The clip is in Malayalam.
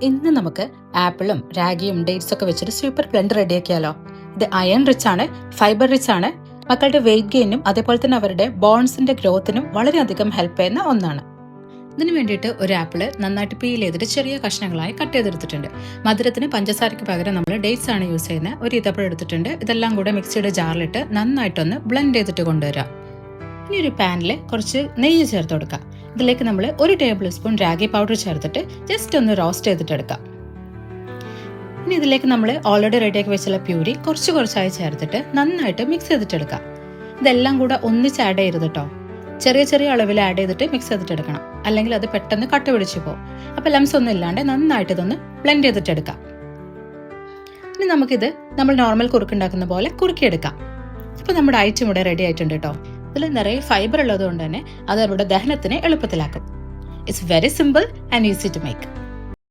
ഇന്ന് നമുക്ക് ആപ്പിളും റാഗിയും ഡേറ്റ്സ് ഒക്കെ വെച്ചിട്ട് സൂപ്പർ ബ്ലെൻഡർ റെഡിയാക്കിയാലോ. ഇത് അയൺ റിച്ച് ആണ്, ഫൈബർ റിച്ച് ആണ്, മക്കളുടെ വെയിറ്റ് ഗെയിനും അതേപോലെ തന്നെ അവരുടെ ബോൺസിന്റെ ഗ്രോത്തിനും വളരെയധികം ഹെൽപ്പ് ചെയ്യുന്ന ഒന്നാണ്. ഇതിന് വേണ്ടിയിട്ട് ഒരു ആപ്പിള് നന്നായിട്ട് പീൽ ചെയ്തിട്ട് ചെറിയ കഷ്ണങ്ങളായി കട്ട് ചെയ്തെടുത്തിട്ടുണ്ട്. മധുരത്തിന് പഞ്ചസാരയ്ക്ക് പകരം നമ്മൾ ഡേറ്റ്സ് ആണ് യൂസ് ചെയ്യുന്നത്. ഒരു ഈത്തപ്പഴം എടുത്തിട്ടുണ്ട്. ഇതെല്ലാം കൂടെ മിക്സിയുടെ ജാറിലിട്ട് നന്നായിട്ടൊന്ന് ബ്ലെൻഡ് ചെയ്തിട്ട് കൊണ്ടുവരാം. ഇനി ഒരു പാനിൽ കുറച്ച് നെയ്യ് ചേർത്ത് കൊടുക്കാം. ഇതിലേക്ക് നമ്മൾ 1 ടേബിൾ സ്പൂൺ റാഗി പൗഡർ ചേർത്തിട്ട് ജസ്റ്റ് ഒന്ന് റോസ്റ്റ് ചെയ്തിട്ട് എടുക്കാം. ഇനി ഇതിലേക്ക് നമ്മൾ ഓൾറെഡി റെഡിയാക്കി വെച്ചുള്ള പ്യൂരി കുറച്ചായി ചേർത്തിട്ട് നന്നായിട്ട് മിക്സ് ചെയ്തിട്ടെടുക്കാം. ഇതെല്ലാം കൂടെ ഒന്നിച്ച് ആഡ് ചെയ്യരുത് കേട്ടോ. ചെറിയ അളവിൽ ആഡ് ചെയ്തിട്ട് മിക്സ് ചെയ്തിട്ടെടുക്കണം, അല്ലെങ്കിൽ അത് പെട്ടെന്ന് കട്ട പിടിച്ചു പോകും. അപ്പോൾ ലംസ് ഒന്നും ഇല്ലാണ്ട് നന്നായിട്ട് ഇതൊന്ന് ബ്ലെൻഡ് ചെയ്തിട്ടെടുക്കാം. ഇനി നമുക്കിത് നമ്മൾ നോർമൽ കുറുക്കുണ്ടാക്കുന്ന പോലെ കുറുക്കിയെടുക്കാം. അപ്പോൾ നമ്മുടെ ഐറ്റം ഇവിടെ റെഡി ആയിട്ടുണ്ട് കേട്ടോ. ഇതിൽ നിറയെ ഫൈബർ ഉള്ളത് കൊണ്ട് തന്നെ അത് അവരുടെ ദഹനത്തിനെ എളുപ്പത്തിലാക്കും. It's very simple and easy to make.